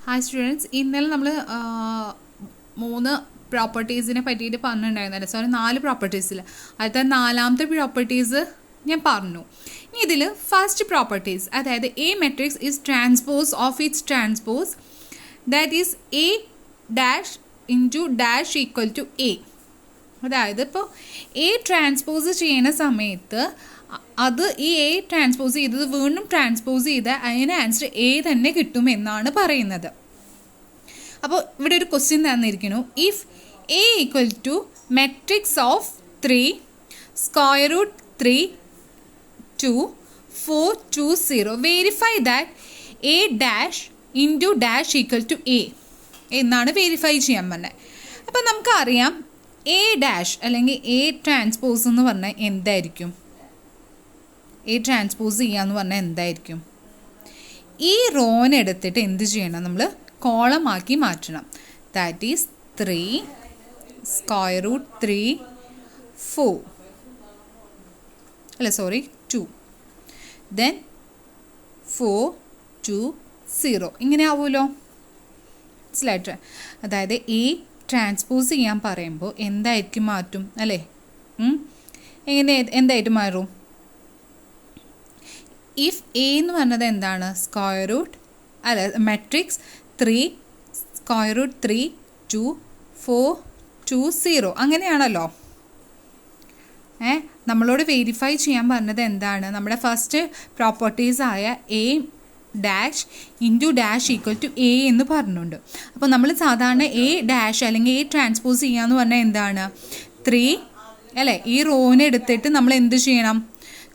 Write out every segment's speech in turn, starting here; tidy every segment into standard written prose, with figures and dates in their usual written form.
Hi students, ഇന്നലെ നമ്മൾ 3 പ്രോപ്പർട്ടീസിനെ പറ്റിയിട്ട് പറഞ്ഞിട്ടുണ്ടായിരുന്നല്ലേ. സോറി, 4 പ്രോപ്പർട്ടീസിൽ അടുത്ത 4ാമത്തെ പ്രോപ്പർട്ടീസ് ഞാൻ പറഞ്ഞു. ഇനി ഇതിൽ ഫസ്റ്റ് പ്രോപ്പർട്ടീസ്, അതായത് A matrix is transpose of its transpose that is A dash into dash equal to A. അതായത് ഇപ്പോൾ എ ട്രാൻസ്പോസ് ചെയ്യുന്ന സമയത്ത് അത് ഈ എ ട്രാൻസ്പോസ് ചെയ്തത് വീണ്ടും ട്രാൻസ്പോസ് ചെയ്ത് അതിന് ആൻസർ എ തന്നെ കിട്ടുമെന്നാണ് പറയുന്നത്. അപ്പോൾ ഇവിടെ ഒരു ക്വസ്റ്റ്യൻ തന്നിരിക്കുന്നു. If A equal to matrix of 3 square root 3 2 4 2 0 verify that A dash into dash equal to A എന്നാണ് വെരിഫൈ ചെയ്യാൻ പറഞ്ഞത്. അപ്പം നമുക്കറിയാം എ ഡാഷ് അല്ലെങ്കിൽ എ ട്രാൻസ്പോസ് എന്ന് പറഞ്ഞാൽ എന്തായിരിക്കും? എ ട്രാൻസ്പോസ് ചെയ്യാന്ന് പറഞ്ഞാൽ എന്തായിരിക്കും? ഈ റോനെ എടുത്തിട്ട് എന്ത് ചെയ്യണം? നമ്മൾ കോളമാക്കി മാറ്റണം. ദാറ്റ് ഈസ് 3 സ്ക്വയർ റൂട്ട് 3 4 അല്ല സോറി 2 ദെൻ 4 2 0 ഇങ്ങനെ ആവുമല്ലോ. മനസ്സിലായിട്ട്? അതായത് എ ട്രാൻസ്പോസ് ചെയ്യാൻ പറയുമ്പോൾ എന്തായിരിക്കും മാറ്റും അല്ലേ? എങ്ങനെ എന്തായിട്ട് മാറും? ഇഫ് എ എന്ന് പറഞ്ഞത് എന്താണ്? സ്ക്വയർ റൂട്ട് അല്ല മെട്രിക്സ് 3 സ്ക്വയർ റൂട്ട് 3 2 4 2 0 അങ്ങനെയാണല്ലോ. നമ്മളോട് വെരിഫൈ ചെയ്യാൻ പറഞ്ഞത് എന്താണ്? നമ്മുടെ ഫസ്റ്റ് പ്രോപ്പർട്ടീസായ A dash into dash equal to A എന്ന് പറഞ്ഞുണ്ട്. അപ്പോൾ നമ്മൾ സാധാരണ എ ഡാഷ് അല്ലെങ്കിൽ എ ട്രാൻസ്പോസ് ചെയ്യാന്ന് പറഞ്ഞാൽ എന്താണ്? 3 അല്ലേ, ഈ റോനെ എടുത്തിട്ട് നമ്മൾ എന്ത് ചെയ്യണം?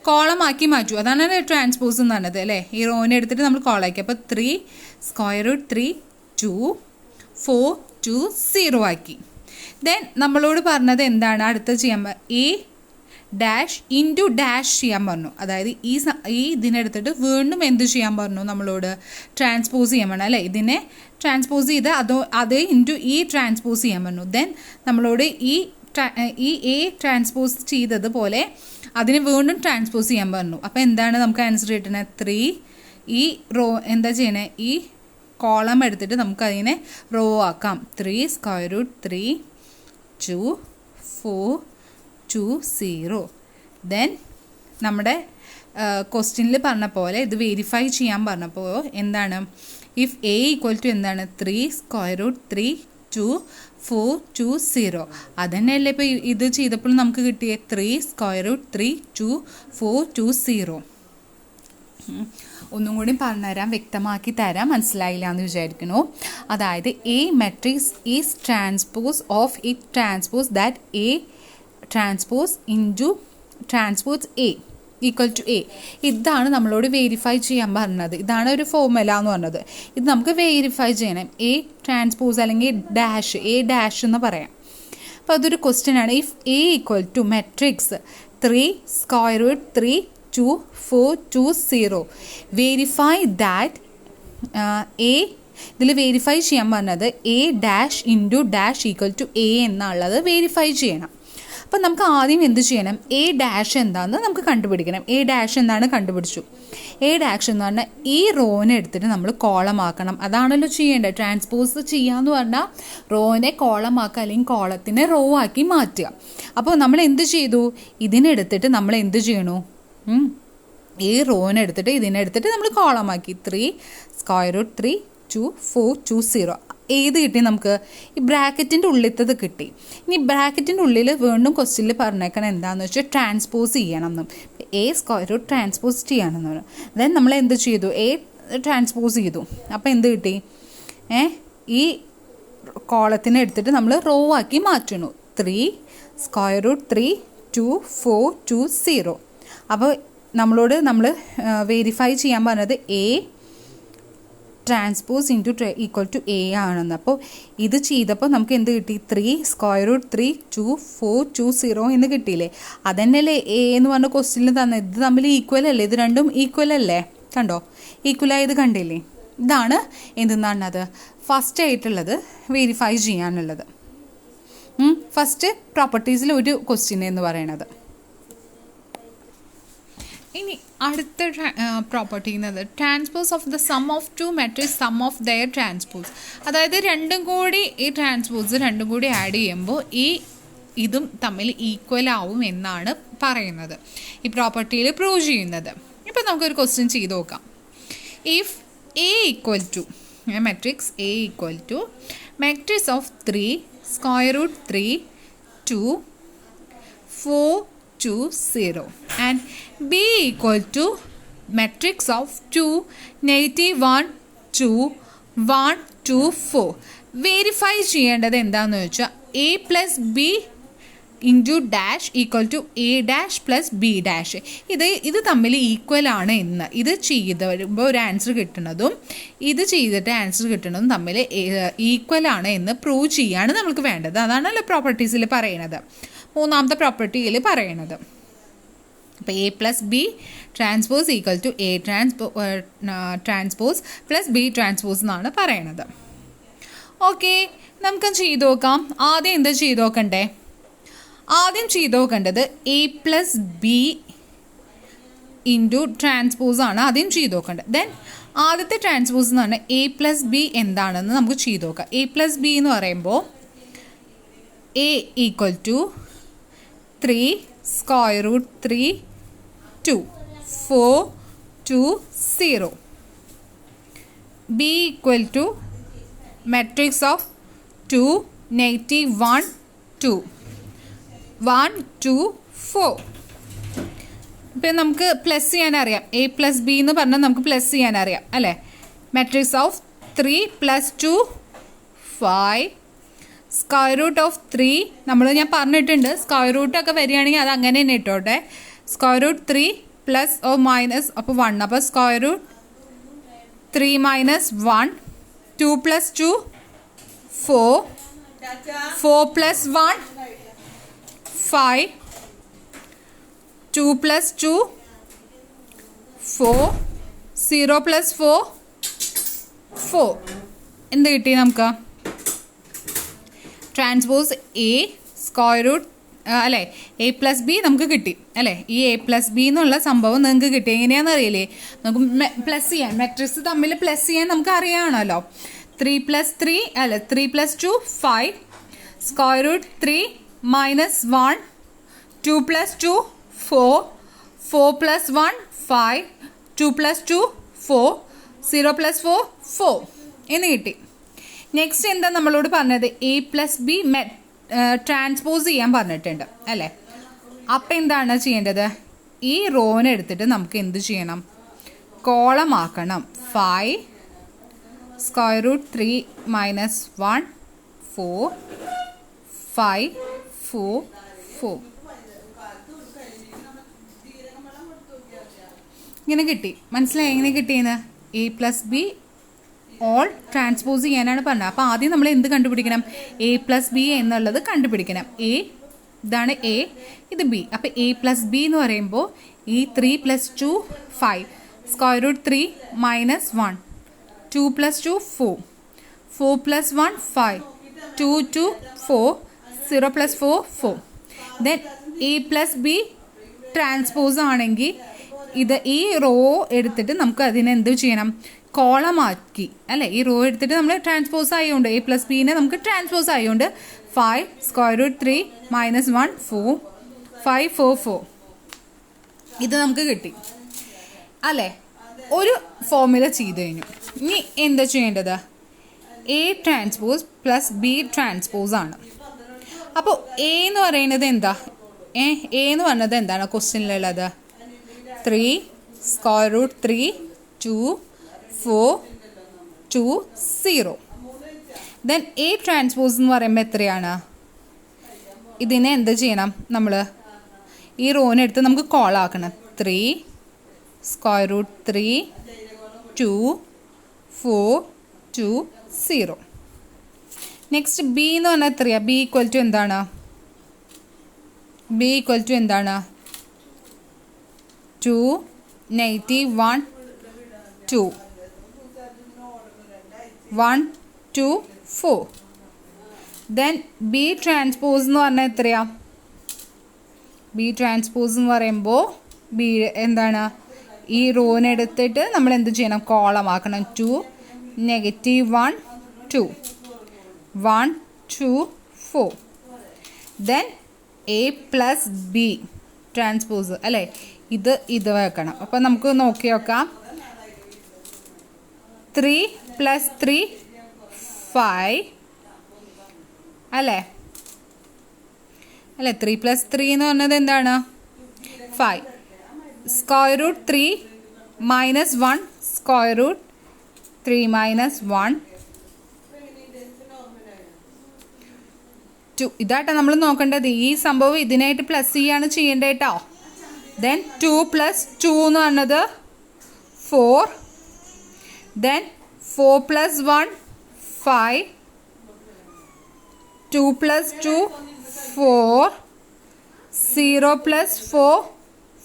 കോളമാക്കി മാറ്റും. അതാണ് ട്രാൻസ്പോസ് എന്ന് പറഞ്ഞത് അല്ലേ. ഈ റോനെ എടുത്തിട്ട് നമ്മൾ കോളാക്കി. അപ്പോൾ 3 സ്ക്വയർ റൂട്ട് 3 2 4 2 0 ആക്കി. ദെൻ നമ്മളോട് പറഞ്ഞത് എന്താണ്? അടുത്ത ചെയ്യാൻ എ ഡാഷ് ഇൻറ്റു ഡാഷ് ചെയ്യാൻ പറഞ്ഞു. അതായത് ഈ ഇതിനെടുത്തിട്ട് വീണ്ടും എന്ത് ചെയ്യാൻ പറഞ്ഞു? നമ്മളോട് ട്രാൻസ്പോസ് ചെയ്യാൻ പറഞ്ഞു അല്ലേ. ഇതിനെ ട്രാൻസ്പോസ് ചെയ്ത് അതേ ഇൻറ്റു ഈ ട്രാൻസ്പോസ് ചെയ്യാൻ പറഞ്ഞു. ദെൻ നമ്മളോട് ഈ എ ട്രാൻസ്പോസ് ചെയ്തതുപോലെ അതിന് വീണ്ടും ട്രാൻസ്പോസ് ചെയ്യാൻ പറഞ്ഞു. അപ്പോൾ എന്താണ് നമുക്ക് ആൻസർ കിട്ടുന്നത്? 3 ഈ റോ എന്താ ചെയ്യണേ? ഈ കോളം എടുത്തിട്ട് നമുക്കതിനെ റോ ആക്കാം. 3 സ്ക്വയർ റൂട്ട് 3 2 4 2 0 ദെൻ നമ്മുടെ ക്വസ്റ്റ്യനിൽ പറഞ്ഞ പോലെ ഇത് വെരിഫൈ ചെയ്യാൻ പറഞ്ഞപ്പോൾ എന്താണ്? ഇഫ് എ ഈക്വൽ ടു എന്താണ്? 3 സ്ക്വയർ റൂട്ട് 3 2 4 2 0 അതന്നെയല്ലേ ഇപ്പോൾ ഇത് ചെയ്തപ്പോൾ നമുക്ക് കിട്ടിയ 3 സ്ക്വയർ റൂട്ട് 3 2 4 2 0. ഒന്നും കൂടി പറഞ്ഞുതരാം, വ്യക്തമാക്കി തരാം. മനസ്സിലായില്ല എന്ന് വിചാരിക്കുന്നു. അതായത് A matrix is transpose of it transpose that A transpose into transpose A equal to A. ഇതാണ് നമ്മളോട് വെരിഫൈ ചെയ്യാൻ പറഞ്ഞത്. ഇതാണ് ഒരു ഫോർമുല എന്ന് പറഞ്ഞത്. ഇത് നമുക്ക് വെരിഫൈ ചെയ്യണം. എ ട്രാൻസ്പോസ് അല്ലെങ്കിൽ ഡാഷ് എ ഡാഷ് എന്ന് പറയാം. അപ്പോൾ അതൊരു ക്വസ്റ്റ്യൻ ആണ്. If A equal to matrix 3 square root 3 2 4 2 0 verify that A ഇതിൽ വെരിഫൈ ചെയ്യാൻ പറഞ്ഞത് A dash into dash equal to A എന്നുള്ളത് വെരിഫൈ ചെയ്യണം. അപ്പം നമുക്ക് ആദ്യം എന്ത് ചെയ്യണം? എ ഡാഷ് എന്താണെന്ന് നമുക്ക് കണ്ടുപിടിക്കണം. എ ഡാഷ് എന്താണ്? കണ്ടുപിടിച്ചു. എ ഡാഷ് എന്ന് പറഞ്ഞാൽ ഈ റോനെ എടുത്തിട്ട് നമ്മൾ കോളമാക്കണം. അതാണല്ലോ ചെയ്യേണ്ടത്. ട്രാൻസ്പോസ് ചെയ്യാന്ന് പറഞ്ഞാൽ റോനെ കോളമാക്കുക അല്ലെങ്കിൽ കോളത്തിനെ റോ ആക്കി മാറ്റുക. അപ്പോൾ നമ്മൾ എന്ത് ചെയ്തു? ഇതിനെടുത്തിട്ട് നമ്മൾ എന്ത് ചെയ്യണു? ഈ റോനെ എടുത്തിട്ട് ഇതിനെടുത്തിട്ട് നമ്മൾ കോളമാക്കി. 3 സ്ക്വയർ റൂട്ട് 3 2 4 2 0 ഏത് കിട്ടി നമുക്ക്? ഈ ബ്രാക്കറ്റിൻ്റെ ഉള്ളിലത്തത് കിട്ടി. ഇനി ബ്രാക്കറ്റിൻ്റെ ഉള്ളിൽ വീണ്ടും ക്വസ്റ്റ്യനിൽ പറഞ്ഞേക്കണം എന്താണെന്ന് വെച്ചാൽ ട്രാൻസ്പോസ് ചെയ്യണം എന്നും. എ സ്ക്വയർ റൂട്ട് ട്രാൻസ്പോസ് ചെയ്യണമെന്ന് പറഞ്ഞു. ദെൻ നമ്മൾ എന്ത് ചെയ്തു? എ ട്രാൻസ്പോസ് ചെയ്തു. അപ്പോൾ എന്ത് കിട്ടി? ഈ കോളത്തിനെ എടുത്തിട്ട് നമ്മൾ റോ ആക്കി മാറ്റണു. 3 സ്ക്വയർ റൂട്ട് 3 2 4 2 0. അപ്പോൾ നമ്മൾ വെരിഫൈ ചെയ്യാൻ പറഞ്ഞത് A transpose into equal to A ആണെന്ന്. അപ്പോൾ ഇത് ചെയ്തപ്പോൾ നമുക്ക് എന്ത് കിട്ടി? 3 സ്ക്വയർ റൂട്ട് 3 2 4 2 0 എന്ന് കിട്ടിയില്ലേ? അതന്നെയല്ലേ എ എന്ന് പറഞ്ഞ ക്വസ്റ്റ്യനിൽ തന്നെ. ഇത് തമ്മിൽ ഈക്വൽ അല്ലേ? ഇത് രണ്ടും ഈക്വൽ അല്ലേ? കണ്ടോ? ഈക്വലായത് കണ്ടില്ലേ? ഇതാണ് എന്തെന്നാണത് ഫസ്റ്റ് ആയിട്ടുള്ളത് വെരിഫൈ ചെയ്യാനുള്ളത്. ഫസ്റ്റ് പ്രോപ്പർട്ടീസിൽ ഒരു ക്വസ്റ്റ്യൻ എന്ന് പറയണത്. ഇനി അടുത്ത പ്രോപ്പർട്ടി എന്നത് transpose of the sum of two matrix sum of their transpose. അതായത് രണ്ടും കൂടി ഈ ട്രാൻസ്പോസ് രണ്ടും കൂടി ആഡ് ചെയ്യുമ്പോൾ ഇതും തമ്മിൽ ഈക്വൽ ആവും എന്നാണ് പറയുന്നത്, ഈ പ്രോപ്പർട്ടിയിൽ പ്രൂവ് ചെയ്യുന്നത്. ഇപ്പം നമുക്കൊരു ക്വസ്റ്റ്യൻ ചെയ്ത് നോക്കാം. If A equal to matrix A equal to matrix of 3 square root 3 2 4 2 0 and b equal to matrix of 2 negative 1 2 1 2 4. Verify ചെയ്യേണ്ടത് എന്താണെന്ന് വെച്ചാൽ A plus B into dash equal to A dash plus B dash. ഇത് തമ്മിൽ equal ആണ് എന്ന് ഇത് ചെയ്ത് വരുമ്പോൾ ഒരു ആൻസർ കിട്ടുന്നതും ഇത് ചെയ്തിട്ട് ആൻസർ കിട്ടുന്നതും തമ്മിൽ ഈക്വൽ ആണ് എന്ന് പ്രൂവ് ചെയ്യാണ് നമുക്ക് വേണ്ടത്. അതാണല്ലോ പ്രോപ്പർട്ടീസിൽ പറയുന്നത്, മൂന്നാമത്തെ പ്രോപ്പർട്ടിയിൽ പറയുന്നത്. അപ്പോൾ A plus B transpose equal to A transpose plus B transpose എന്നാണ് പറയണത്. ഓക്കെ, നമുക്ക് ചെയ്ത് നോക്കാം. ആദ്യം എന്താ ചെയ്ത് നോക്കണ്ടേ? ആദ്യം ചെയ്ത് നോക്കേണ്ടത് A plus B into transpose ആണ് ആദ്യം ചെയ്ത് നോക്കേണ്ടത്. ദെൻ ആദ്യത്തെ ട്രാൻസ്പോസ് എന്ന് പറഞ്ഞാൽ എ പ്ലസ് ബി എന്താണെന്ന് നമുക്ക് ചെയ്ത് നോക്കാം. എ പ്ലസ് ബി എന്ന് പറയുമ്പോൾ A equal to 3 square root 3 2 4 2 0. B equal to matrix of 2 negative 1 2 1 2 4. ഇപ്പം നമുക്ക് പ്ലസ് ചെയ്യാനറിയാം. എ പ്ലസ് ബി എന്ന് പറഞ്ഞാൽ നമുക്ക് പ്ലസ് ചെയ്യാനറിയാം അല്ലേ? Matrix of 3 + 2 5 square root of 3 ഞാൻ പറഞ്ഞിട്ടുണ്ട്. സ്ക്വയർ റൂട്ടൊക്കെ വരികയാണെങ്കിൽ അത് അങ്ങനെ തന്നെ ഇട്ടോട്ടെ. Square root 3 plus oh minus അപ്പോൾ 1. അപ്പോൾ സ്ക്വയർ റൂട്ട് 3 മൈനസ് 1 2 + 2 4 4 + 1 5 2 + 2 4 0 + 4 4. എന്ത് കിട്ടി നമുക്ക്? ട്രാൻസ്പോസ് എ സ്ക്വയർ റൂട്ട് അല്ലേ, എ പ്ലസ് ബി നമുക്ക് കിട്ടി അല്ലേ? ഈ എ പ്ലസ് ബി എന്നുള്ള സംഭവം നിങ്ങൾക്ക് കിട്ടി. എങ്ങനെയാണെന്ന് അറിയില്ലേ? നമുക്ക് പ്ലസ് ചെയ്യാൻ മെട്രിക്സ് തമ്മിൽ പ്ലസ് ചെയ്യാൻ നമുക്ക് അറിയാണല്ലോ. 3 + 3 അല്ല 3 + 2 5 സ്ക്വയർ റൂട്ട് 3 മൈനസ് 1 2 + 2 4 4 + 1 5 2 + 2 4 0 + 4 4 എന്ന് കിട്ടി. നെക്സ്റ്റ് എന്താ നമ്മളോട് പറഞ്ഞത്? എ പ്ലസ് ബി ട്രാൻസ്പോസ് ചെയ്യാൻ പറഞ്ഞിട്ടുണ്ട് അല്ലേ? അപ്പം എന്താണ് ചെയ്യേണ്ടത്? ഈ റോനെ എടുത്തിട്ട് നമുക്ക് എന്ത് ചെയ്യണം? കോളം ആക്കണം. 5 സ്ക്വയർ റൂട്ട് 3 മൈനസ് 1 4 5 4 4 ഇങ്ങനെ കിട്ടി. മനസ്സിലായി എങ്ങനെ കിട്ടിയെന്ന്? A plus B all transpose ചെയ്യാനാണ് പറഞ്ഞത്. അപ്പോൾ ആദ്യം നമ്മൾ എന്ത് കണ്ടുപിടിക്കണം? എ പ്ലസ് ബി എന്നുള്ളത് കണ്ടുപിടിക്കണം. എ ഇതാണ് എ, ഇത് ബി. അപ്പോൾ എ പ്ലസ് ബി എന്ന് പറയുമ്പോൾ ഈ 3 + 2 5 square root 3 minus 1 2 + 2 4 4 + 1 5 2 2 4 0 + 4 4. Then A plus B transpose ആണെങ്കിൽ ഈ റോ എടുത്തിട്ട് നമുക്ക് അതിനെ എന്ത് ചെയ്യണം? കോളമാക്കി അല്ലേ? ഈ റോ എടുത്തിട്ട് നമ്മൾ ട്രാൻസ്പോസ് ആയതുകൊണ്ട് എ പ്ലസ് ബിനെ നമുക്ക് ട്രാൻസ്പോസ് ആയതുകൊണ്ട് 5 സ്ക്വയർ റൂട്ട് 3 മൈനസ് 1 4 5 4 4 ഇത് നമുക്ക് കിട്ടി അല്ലേ? ഒരു ഫോർമുല ചെയ്ത് കഴിഞ്ഞു. ഇനി എന്താ ചെയ്യേണ്ടത്? A transpose plus B transpose ആണ്. അപ്പോൾ എ എന്ന് പറയുന്നത് എന്താ? എ എന്ന് പറഞ്ഞത് എന്താണ് ക്വസ്റ്റ്യനിലുള്ളത്? 3 square root 3 2 4 2 0. Then A transpose എന്ന് പറയുമ്പോൾ എത്രയാണ്? ഇതിനെ എന്ത് ചെയ്യണം? നമ്മൾ ഈ റോനെ എടുത്ത് നമുക്ക് കോളാക്കണം. 3 സ്ക്വയർ റൂട്ട് 3 2 4 2 0. നെക്സ്റ്റ് ബി എന്ന് പറഞ്ഞാൽ എത്രയാണ്? ബി ഈക്വൽ ടു എന്താണ്? ബി ഈക്വൽ ടു എന്താണ്? 2 negative 1 2 1 2 4. ദെൻ ബി ട്രാൻസ്പോസ് എന്ന് പറഞ്ഞാൽ എത്രയാ? ബി ട്രാൻസ്പോസ് എന്ന് പറയുമ്പോൾ ബി എന്താണ് ഈ റോനെ എടുത്തിട്ട് നമ്മൾ എന്ത് ചെയ്യണം കോളം ആക്കണം 2 -1 2 1 2 4 then A plus B transpose അല്ലേ ഇത് വെക്കണം. അപ്പം നമുക്ക് നോക്കി നോക്കാം 3 + 3 5 അല്ലേ 3 + 3 എന്ന് പറഞ്ഞത് എന്താണ് 5 √3 - 1 √3 - 1 2 ഇതാട്ടോ നമ്മൾ നോക്കേണ്ടത്. ഈ സംഭവം ഇതിനായിട്ട് പ്ലസ് ചെയ്യാണ് ചെയ്യേണ്ടത് കേട്ടോ. ദെൻ 2 + 2 എന്ന് പറഞ്ഞത് 4 ദെൻ 4 + 1 5 2 + 2 4 0 + 4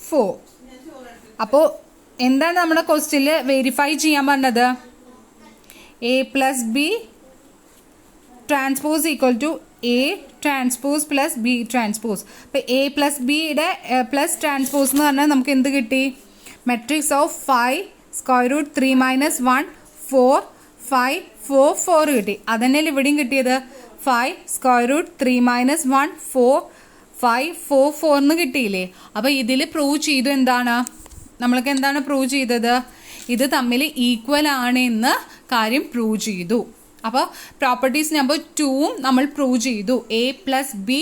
4. അപ്പോൾ എന്താണ് നമ്മുടെ ക്വസ്റ്റ്യനിൽ വെരിഫൈ ചെയ്യാൻ പറഞ്ഞത് A plus B transpose equal to A transpose plus B transpose. അപ്പോൾ എ പ്ലസ് ബിയുടെ പ്ലസ് ട്രാൻസ്പോസ് എന്ന് പറഞ്ഞാൽ നമുക്ക് എന്ത് കിട്ടി മെട്രിക്സ് ഓഫ് 5 √3 - 1 4 5 4 4 കിട്ടി. അതന്നെയല്ലേ ഇവിടെയും കിട്ടിയത് 5 √3 - 1 4 5 4 4 എന്ന് കിട്ടിയില്ലേ. അപ്പോൾ ഇതിൽ പ്രൂവ് ചെയ്തു എന്താണ് നമ്മൾക്ക് എന്താണ് പ്രൂവ് ചെയ്തത് ഇത് തമ്മിൽ ഈക്വൽ ആണെന്ന് കാര്യം പ്രൂവ് ചെയ്തു. അപ്പോൾ പ്രോപ്പർട്ടീസ് നമ്പർ 2 നമ്മൾ പ്രൂവ് ചെയ്തു. A plus B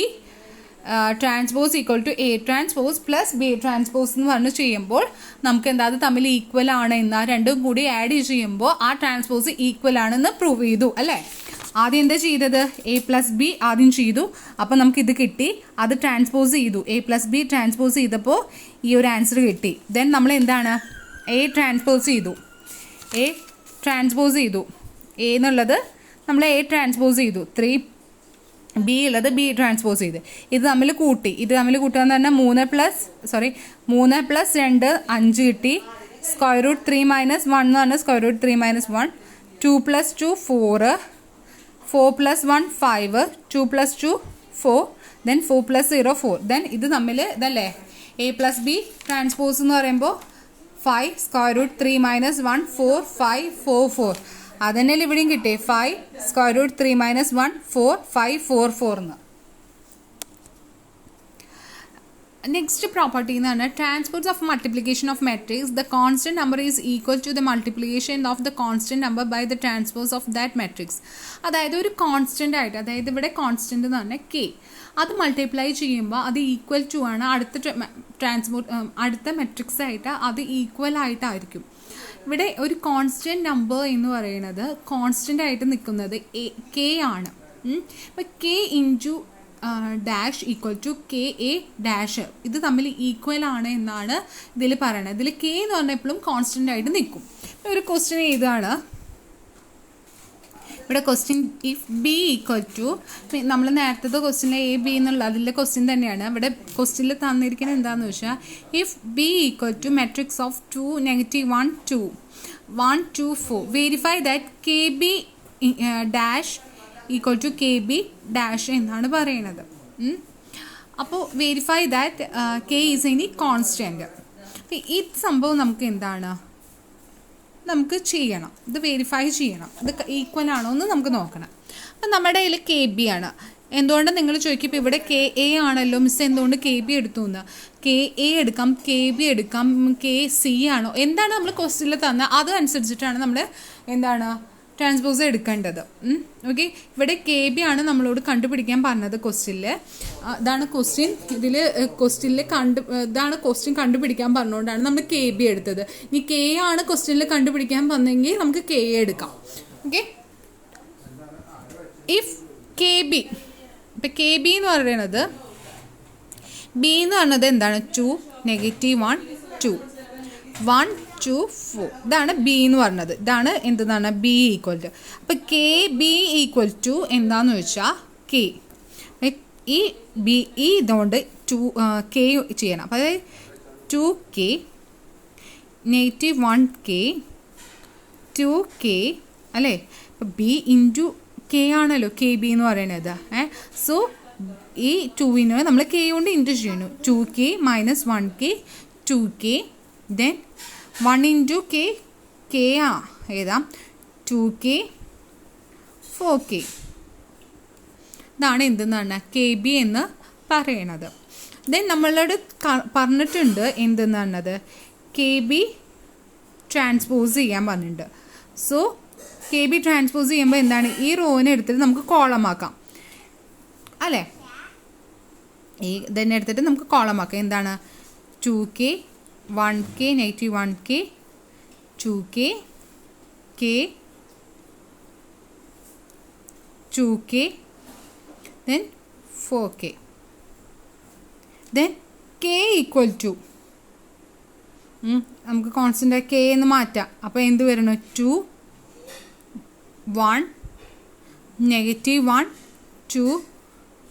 transpose equal to A transpose plus B transpose എന്ന് പറഞ്ഞ് ചെയ്യുമ്പോൾ നമുക്ക് എന്താ അത് തമ്മിൽ ഈക്വൽ ആണ് എന്ന് രണ്ടും കൂടി ആഡ് ചെയ്യുമ്പോൾ ആ ട്രാൻസ്പോസ് ഈക്വൽ ആണെന്ന് പ്രൂവ് ചെയ്തു അല്ലേ. ആദ്യം എന്താ ചെയ്തത് എ പ്ലസ് ബി ആദ്യം ചെയ്തു. അപ്പോൾ നമുക്കിത് കിട്ടി. അത് ട്രാൻസ്പോസ് ചെയ്തു. എ പ്ലസ് ബി ട്രാൻസ്പോസ് ചെയ്തപ്പോൾ ഈ ഒരു ആൻസർ കിട്ടി. ദെൻ നമ്മൾ എന്താണ് എ ട്രാൻസ്പോസ് ചെയ്തു. എ എന്നുള്ളത് നമ്മൾ എ ട്രാൻസ്പോസ് ചെയ്തു. 3 ബി ഉള്ളത് ബി ട്രാൻസ്പോസ് ചെയ്ത് ഇത് തമ്മിൽ കൂട്ടി. കൂട്ടുക എന്ന് പറഞ്ഞാൽ 3 + 2 5 കിട്ടി. √3 - 1 എന്ന് പറഞ്ഞാൽ √3 - 1 2 + 2 4 4 + 1 5 2 + 2 4 ദെൻ 4 + 0 4 ദെൻ ഇത് തമ്മിൽ ഇതല്ലേ എ പ്ലസ് ബി ട്രാൻസ്പോസ് എന്ന് പറയുമ്പോൾ 5 √3 - 1 4 5 4 4 അതന്നെയല്ലേ ഇവിടെയും കിട്ടി 5 √3 - 1 4 5 4 4 എന്ന്. നെക്സ്റ്റ് പ്രോപ്പർട്ടി എന്ന് പറഞ്ഞാൽ transpose of multiplication of matrix the constant number is equal to the multiplication of the constant number by the transpose of that matrix. അതായത് ഒരു കോൺസ്റ്റന്റ് ആയിട്ട് അതായത് ഇവിടെ കോൺസ്റ്റന്റ് എന്ന് പറഞ്ഞാൽ കെ അത് മൾട്ടിപ്ലൈ ചെയ്യുമ്പോൾ അത് ഈക്വൽ ടു ആണ് അടുത്ത മെട്രിക്സ് ആയിട്ട് അത് ഈക്വൽ ആയിട്ടായിരിക്കും. ഇവിടെ ഒരു കോൺസ്റ്റന്റ് നമ്പർ എന്ന് പറയുന്നത് കോൺസ്റ്റന്റ് ആയിട്ട് നിൽക്കുന്നത് കെ ആണ്. ഇപ്പം K into dash equal to K A dash ഇത് തമ്മിൽ ഈക്വൽ ആണ് എന്നാണ് ഇതിൽ പറയുന്നത്. ഇതിൽ കെ എന്ന് പറഞ്ഞാൽ എപ്പോഴും കോൺസ്റ്റന്റ് ആയിട്ട് നിൽക്കും. ഒരു ക്വസ്റ്റ്യൻ ഏതാണ് ഇവിടെ question if B equal to നമ്മൾ നേരത്തെ ക്വസ്റ്റ്യനിലെ എ ബി എന്നുള്ള അതിലെ ക്വസ്റ്റ്യൻ തന്നെയാണ്. ഇവിടെ ക്വസ്റ്റ്യനിൽ തന്നിരിക്കുന്നത് എന്താണെന്ന് വെച്ചാൽ if B equal to matrix of 2 -1 2 1 2 4 verify that K B dash equal to K B dash എന്നാണ് പറയുന്നത്. അപ്പോൾ verify that K is any constant. ഈ സംഭവം നമുക്ക് എന്താണ് നമുക്ക് ചെയ്യണം. ഇത് വെരിഫൈ ചെയ്യണം. ഇത് ഈക്വൽ ആണോ എന്ന് നമുക്ക് നോക്കണം. അപ്പം നമ്മുടെ കയ്യിൽ കെ ബി ആണ്. എന്തുകൊണ്ട് നിങ്ങൾ ചോദിക്കും ഇപ്പോൾ ഇവിടെ കെ എ ആണല്ലോ മിസ് എന്തുകൊണ്ട് കെ ബി എടുത്തു എന്ന്. കെ എ എടുക്കാം, കെ ബി എടുക്കാം, കെ സി ആണോ എന്താണ് നമ്മൾ ക്വസ്റ്റ്യനിൽ തന്നത് അതനുസരിച്ചിട്ടാണ് നമ്മൾ എന്താണ് ട്രാൻസ്പോസ് എടുക്കേണ്ടത്. ഓക്കെ ഇവിടെ കെ ബി ആണ് നമ്മളോട് കണ്ടുപിടിക്കാൻ പറഞ്ഞത് ക്വസ്റ്റ്യനിൽ. ഇതാണ് ക്വസ്റ്റ്യൻ. ഇതിൽ ക്വസ്റ്റ്യനിൽ ഇതാണ് ക്വസ്റ്റ്യൻ കണ്ടുപിടിക്കാൻ പറഞ്ഞുകൊണ്ടാണ് നമ്മൾ കെ ബി എടുത്തത്. ഇനി കെ ആണ് ക്വസ്റ്റ്യനിൽ കണ്ടുപിടിക്കാൻ പറഞ്ഞെങ്കിൽ നമുക്ക് കെ എ എടുക്കാം. ഓക്കെ ഇഫ് കെ ബി ഇപ്പം കെ ബി എന്ന് പറയുന്നത് ബി എന്ന് പറഞ്ഞത് എന്താണ് 2 -1 2 1 2 4 ഇതാണ് ബി എന്ന് പറഞ്ഞത്. ഇതാണ് എന്താണ് ബി ഈക്വൽ ടു. അപ്പം കെ ബി ഈക്വൽ ടു എന്താണെന്ന് വെച്ചാൽ കെ ഈ ബി ഈ ഇതുകൊണ്ട് 2 കെ ചെയ്യണം. അപ്പോൾ അതായത് 2k -1k 2k അല്ലേ. ഇപ്പം ബി ഇൻറ്റു കെ ആണല്ലോ കെ ബി എന്ന് പറയുന്നത്. സോ ഈ 2ന് നമ്മൾ കെ കൊണ്ട് ഇൻറ്റു ചെയ്യുന്നു. 2k - 1k 2k, then 1 into k, k എഴുതാം, 2k, 4k. ഇതാണ് എന്തെന്നാണ് കെ ബി എന്ന് പറയണത്. ദെൻ നമ്മളോട് പറഞ്ഞിട്ടുണ്ട് എന്തെന്നാണത് കെ ബി ട്രാൻസ്പോസ് ചെയ്യാൻ പറഞ്ഞിട്ടുണ്ട്. സോ കെ ബി ട്രാൻസ്പോസ് ചെയ്യുമ്പോൾ എന്താണ് ഈ റോവിനെ എടുത്തിട്ട് നമുക്ക് കോളമാക്കാം അല്ലേ. ഈ തന്നെ എടുത്തിട്ട് നമുക്ക് കോളമാക്കാം. എന്താണ് 2k, 1k, negative 1k, 2k, k, 2k, then 4k. then k equal to നമുക്ക് കോൺസ്റ്റൻ്റ് k എന്ന് മാറ്റാം. അപ്പോൾ എന്ത് വരണം 2, 1, നെഗറ്റീവ് 1, 2,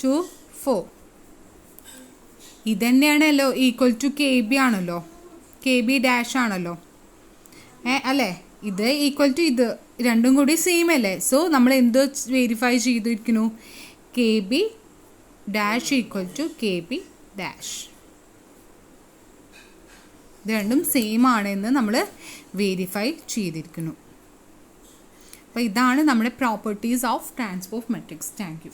2, 4. ഇതന്നെയാണല്ലോ ഈക്വൽ ടു കെ ബി ആണല്ലോ, കെ ബി ഡാഷ് ആണല്ലോ അല്ലേ. ഇത് ഈക്വൽ ടു ഇത് രണ്ടും കൂടി സെയിം അല്ലേ. സോ നമ്മൾ എന്ത് വെരിഫൈ ചെയ്തിരിക്കുന്നു K B dash equal to K B dash. ഇത് രണ്ടും സെയിം ആണെന്ന് നമ്മൾ വെരിഫൈ ചെയ്തിരിക്കുന്നു. അപ്പോൾ ഇതാണ് നമ്മുടെ properties of transpose matrix. Thank you.